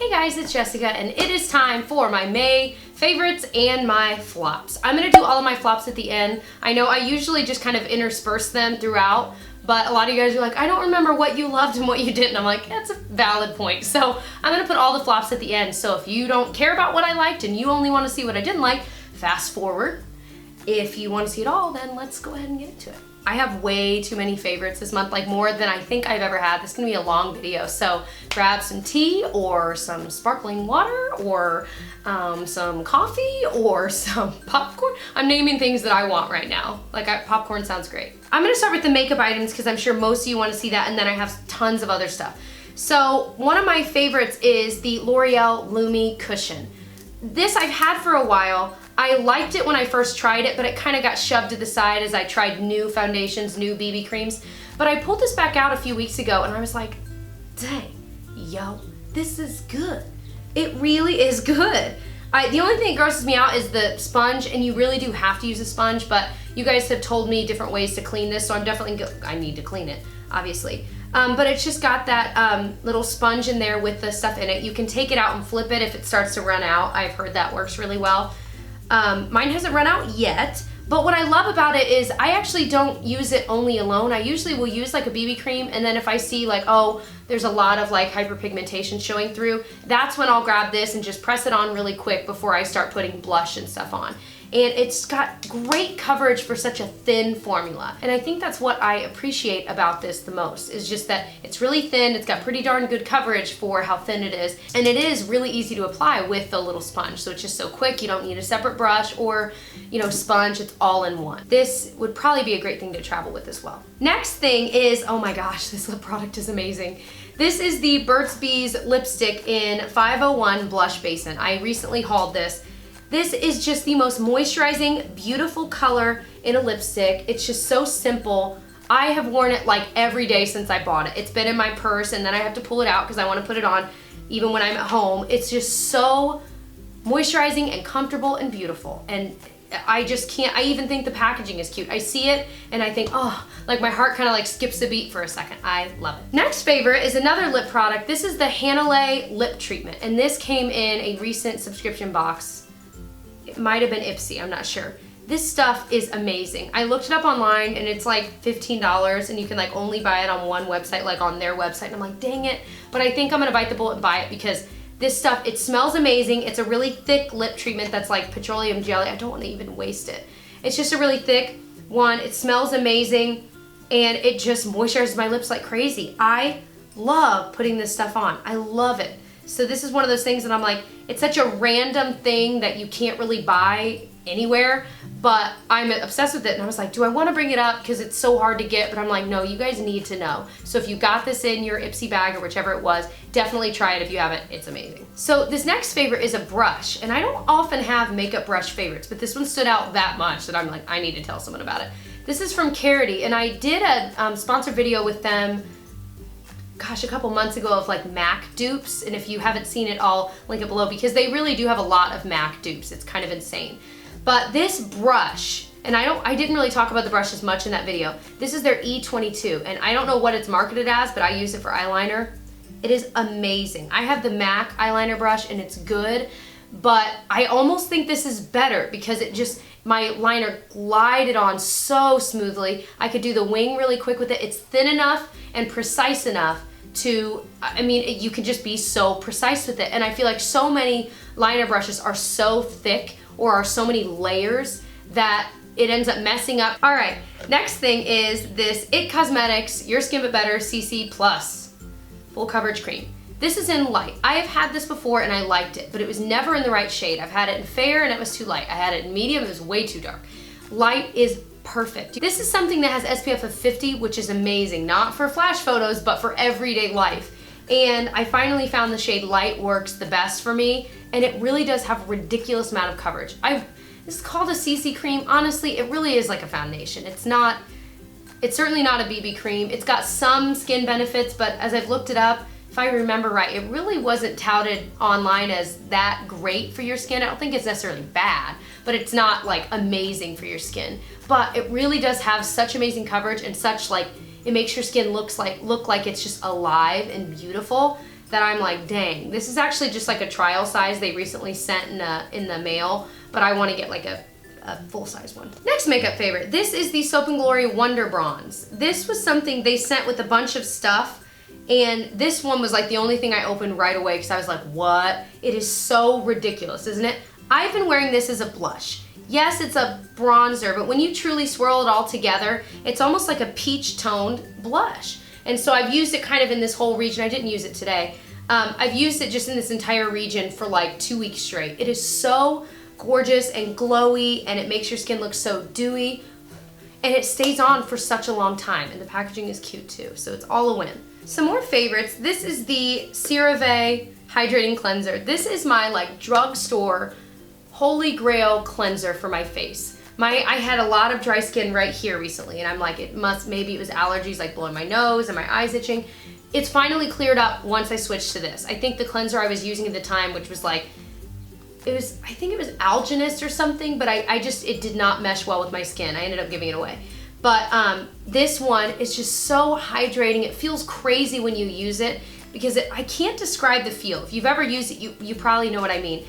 Hey guys, it's Jessica and it is time for my May favorites and my flops. I'm going to do all of my flops at the end. I know I usually just kind of intersperse them throughout, but a lot of you guys are like, I don't remember what you loved and what you didn't. I'm like, that's a valid point. So I'm going to put all the flops at the end. So if you don't care about what I liked and you only want to see what I didn't like, fast forward. If you want to see it all, then let's go ahead and get into it. I have way too many favorites this month, like more than I think I've ever had. This is gonna be a long video, so grab some tea or some sparkling water or some coffee or some popcorn. I'm naming things that I want right now. Like popcorn sounds great. I'm gonna start with the makeup items because I'm sure most of you wanna see that, and then I have tons of other stuff. So one of my favorites is the L'Oreal Lumi Cushion. This I've had for a while. I liked it when I first tried it, but it kind of got shoved to the side as I tried new foundations, new BB creams. But I pulled this back out a few weeks ago and I was like, dang, yo, this is good. It really is good. The only thing that grosses me out is the sponge, and you really do have to use a sponge, but you guys have told me different ways to clean this, so I'm definitely, I need to clean it, obviously. But it's just got that little sponge in there with the stuff in it. You can take it out and flip it if it starts to run out. I've heard that works really well. Mine hasn't run out yet, but what I love about it is I actually don't use it only alone. I usually will use like a BB cream, and then if I see like, oh, there's a lot of like hyperpigmentation showing through, that's when I'll grab this and just press it on really quick before I start putting blush and stuff on. And it's got great coverage for such a thin formula. And I think that's what I appreciate about this the most, is just that it's really thin, it's got pretty darn good coverage for how thin it is, and it is really easy to apply with the little sponge. So it's just so quick, you don't need a separate brush or, you know, sponge, it's all in one. This would probably be a great thing to travel with as well. Next thing is, oh my gosh, this lip product is amazing. This is the Burt's Bees lipstick in 501 Blush Basin. I recently hauled this. This is just the most moisturizing, beautiful color in a lipstick. It's just so simple. I have worn it like every day since I bought it. It's been in my purse, and then I have to pull it out because I want to put it on even when I'm at home. It's just so moisturizing and comfortable and beautiful. And I just can't, I even think the packaging is cute. I see it and I think, oh, like my heart kind of like skips a beat for a second. I love it. Next favorite is another lip product. This is the Hanalei Lip Treatment, and this came in a recent subscription box. It might have been Ipsy, I'm not sure. This stuff is amazing. I looked it up online and it's like $15, and you can like only buy it on one website, like on their website. And I'm like, dang it. But I think I'm gonna bite the bullet and buy it because this stuff, it smells amazing. It's a really thick lip treatment that's like petroleum jelly. I don't wanna even waste it. It's just a really thick one. It smells amazing and it just moisturizes my lips like crazy. I love putting this stuff on. I love it. So this is one of those things that I'm like, it's such a random thing that you can't really buy anywhere, but I'm obsessed with it. And I was like, do I want to bring it up because it's so hard to get? But I'm like, no, you guys need to know. So if you got this in your Ipsy bag or whichever it was, definitely try it if you haven't. It's amazing. So this next favorite is a brush, and I don't often have makeup brush favorites, but this one stood out that much that I'm like, I need to tell someone about it. This is from Karity, and I did a sponsored video with them gosh, a couple months ago of like MAC dupes, and if you haven't seen it, I'll link it below because they really do have a lot of MAC dupes. It's kind of insane. But this brush, and I didn't really talk about the brush as much in that video. This is their E22, and I don't know what it's marketed as, but I use it for eyeliner. It is amazing. I have the MAC eyeliner brush and it's good, but I almost think this is better because it just, my liner glided on so smoothly. I could do the wing really quick with it. It's thin enough and precise enough to, I mean, you can just be so precise with it. And I feel like so many liner brushes are so thick or are so many layers that it ends up messing up. All right, next thing is this IT Cosmetics Your Skin But Better CC Plus Full Coverage Cream. This is in light. I have had this before and I liked it, but it was never in the right shade. I've had it in fair and it was too light. I had it in medium, it was way too dark. Light is perfect. This is something that has SPF of 50, which is amazing. Not for flash photos, but for everyday life. And I finally found the shade Light works the best for me, and it really does have a ridiculous amount of coverage. This is called a CC cream. Honestly, it really is like a foundation. It's certainly not a BB cream. It's got some skin benefits, but as I've looked it up, if I remember right, it really wasn't touted online as that great for your skin. I don't think it's necessarily bad, but it's not like amazing for your skin. But it really does have such amazing coverage and such like, it makes your skin look like it's just alive and beautiful that I'm like, dang, this is actually just like a trial size they recently sent in the mail, but I want to get like a full-size one. Next makeup favorite. This is the Soap & Glory Wonderbronze. This was something they sent with a bunch of stuff, and this one was like the only thing I opened right away because I was like, what? It is so ridiculous, isn't it? I've been wearing this as a blush. Yes, it's a bronzer, but when you truly swirl it all together, it's almost like a peach-toned blush. And so I've used it kind of in this whole region. I didn't use it today. I've used it just in this entire region for like 2 weeks straight. It is so gorgeous and glowy, and it makes your skin look so dewy, and it stays on for such a long time, and the packaging is cute too, so it's all a win. Some more favorites. This is the Cerave Hydrating Cleanser. This is my like drugstore holy grail cleanser for my face. I had a lot of dry skin right here recently, and I'm like, maybe it was allergies like blowing my nose and my eyes itching. It's finally cleared up once I switched to this. I think the cleanser I was using at the time, which was like, I think it was alginist or something, but it did not mesh well with my skin. I ended up giving it away. But this one is just so hydrating. It feels crazy when you use it because I can't describe the feel. If you've ever used it, you probably know what I mean.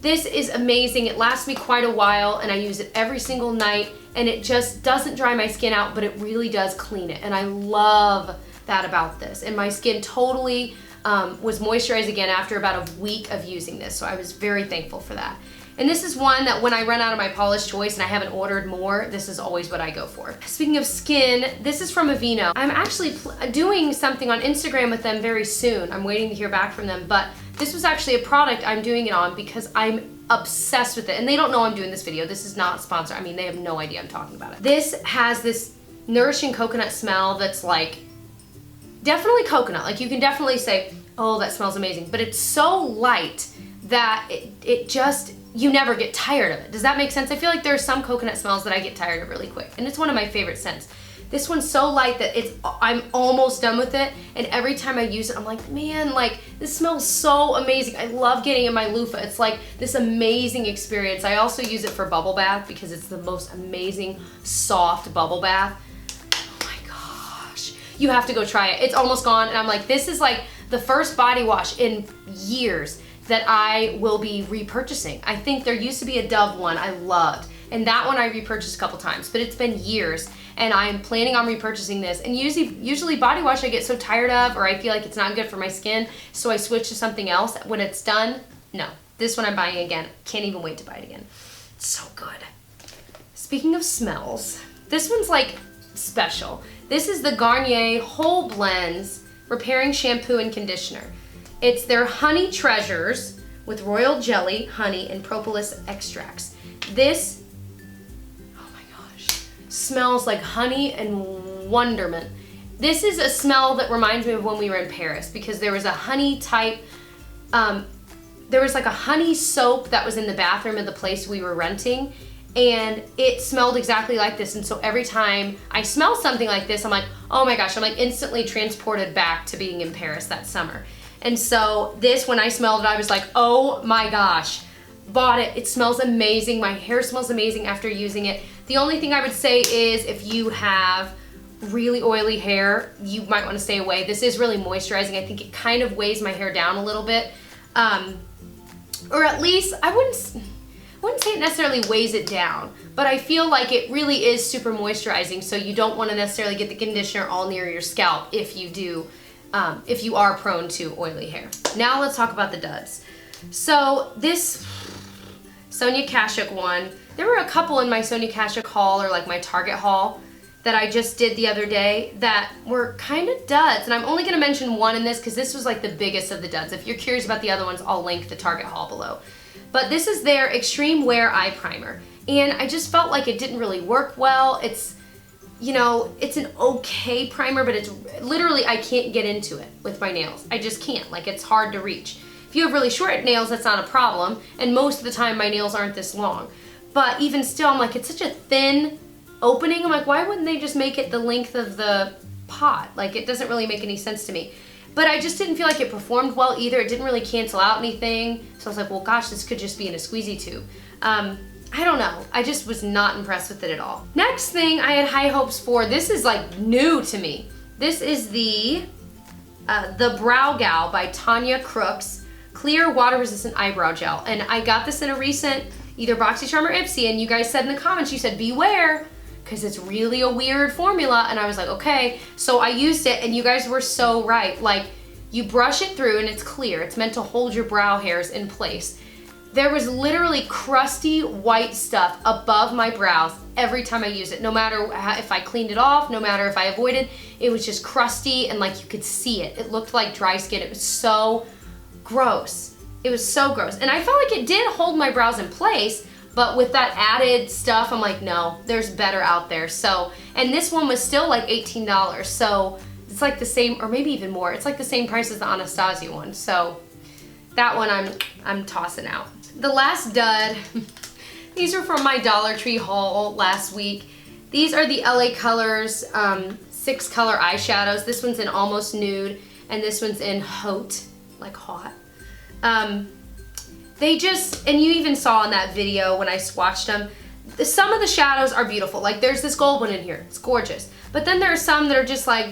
This is amazing. It lasts me quite a while, and I use it every single night, and it just doesn't dry my skin out, but it really does clean it, and I love that about this. And my skin totally was moisturized again after about a week of using this, so I was very thankful for that. And this is one that when I run out of my Polish Choice and I haven't ordered more, this is always what I go for. Speaking of skin, this is from Aveeno. I'm actually doing something on Instagram with them very soon. I'm waiting to hear back from them, but this was actually a product I'm doing it on because I'm obsessed with it. And they don't know I'm doing this video. This is not sponsored. I mean, they have no idea I'm talking about it. This has this nourishing coconut smell that's like, definitely coconut. Like you can definitely say, oh, that smells amazing. But it's so light that it just, you never get tired of it. Does that make sense? I feel like there are some coconut smells that I get tired of really quick. And it's one of my favorite scents. This one's so light that I'm almost done with it. And every time I use it, I'm like, man, like this smells so amazing. I love getting in my loofah. It's like this amazing experience. I also use it for bubble bath because it's the most amazing, soft bubble bath. You have to go try it. It's almost gone, and I'm like, this is like the first body wash in years that I will be repurchasing. I think there used to be a Dove one I loved, and that one I repurchased a couple times, but it's been years, and I'm planning on repurchasing this. And usually body wash I get so tired of, or I feel like it's not good for my skin, so I switch to something else. When it's done, no. This one I'm buying again. Can't even wait to buy it again. It's so good. Speaking of smells, this one's like special. This is the Garnier Whole Blends Repairing Shampoo and Conditioner. It's their Honey Treasures with royal jelly, honey, and propolis extracts. This, oh my gosh, smells like honey and wonderment. This is a smell that reminds me of when we were in Paris because there was a honey type, there was like a honey soap that was in the bathroom of the place we were renting, and it smelled exactly like this. And so every time I smell something like this, I'm like, oh my gosh, I'm like instantly transported back to being in Paris that summer. And so this, when I smelled it, I was like, oh my gosh, bought it. It smells amazing. My hair smells amazing after using it. The only thing I would say is if you have really oily hair, you might want to stay away. This is really moisturizing. I think it kind of weighs my hair down a little bit. Or at least, I wouldn't say it necessarily weighs it down, but I feel like it really is super moisturizing, so you don't want to necessarily get the conditioner all near your scalp if you are prone to oily hair. Now let's talk about the duds. So this Sonia Kashuk one, there were a couple in my Sonia Kashuk haul, or like my Target haul, that I just did the other day that were kind of duds. And I'm only gonna mention one in this because this was like the biggest of the duds. If you're curious about the other ones, I'll link the Target haul below. But this is their Extreme Wear Eye Primer. And I just felt like it didn't really work well. It's, you know, it's an okay primer, but it's literally, I can't get into it with my nails. I just can't, like it's hard to reach. If you have really short nails, that's not a problem. And most of the time my nails aren't this long. But even still, I'm like, it's such a thin opening. I'm like, why wouldn't they just make it the length of the pot? Like it doesn't really make any sense to me. But I just didn't feel like it performed well either. It didn't really cancel out anything. So I was like, well, gosh, this could just be in a squeezy tube. I don't know. I just was not impressed with it at all. Next thing I had high hopes for, this is like new to me. This is the the Brow Gal by Tonya Crooks Clear Water Resistant Eyebrow Gel. And I got this in a recent either Boxycharm or Ipsy, and you guys said in the comments, you said beware, because it's really a weird formula. And I was like, okay. So I used it, and you guys were so right. Like, you brush it through and it's clear. It's meant to hold your brow hairs in place. There was literally crusty white stuff above my brows every time I used it. No matter if I cleaned it off, no matter if I avoided, it was just crusty and like you could see it. It looked like dry skin. It was so gross. It was so gross. And I felt like it did hold my brows in place, but with that added stuff, I'm like, no, there's better out there. So, and this one was still like $18. So it's like the same, or maybe even more. It's like the same price as the Anastasia one. So that one I'm tossing out. The last dud, these are from my Dollar Tree haul last week. These are the LA Colors 6 color eyeshadows. This one's in Almost Nude, and this one's in Hot, like hot. They just, and you even saw in that video when I swatched them, some of the shadows are beautiful. Like there's this gold one in here, it's gorgeous. But then there are some that are just like,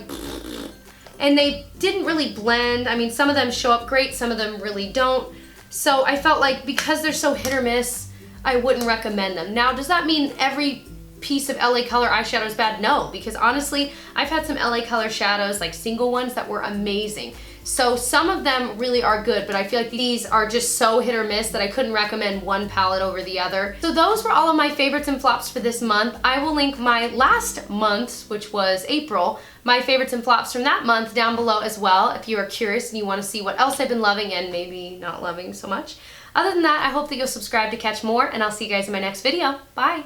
and they didn't really blend. I mean, some of them show up great, some of them really don't. So I felt like because they're so hit or miss, I wouldn't recommend them. Now, does that mean every piece of LA Color eyeshadow is bad? No, because honestly, I've had some LA Color shadows, like single ones, that were amazing. So some of them really are good, but I feel like these are just so hit or miss that I couldn't recommend one palette over the other. So those were all of my favorites and flops for this month. I will link my last month, which was April, my favorites and flops from that month down below as well, if you are curious and you want to see what else I've been loving and maybe not loving so much. Other than that, I hope that you'll subscribe to catch more, and I'll see you guys in my next video. Bye!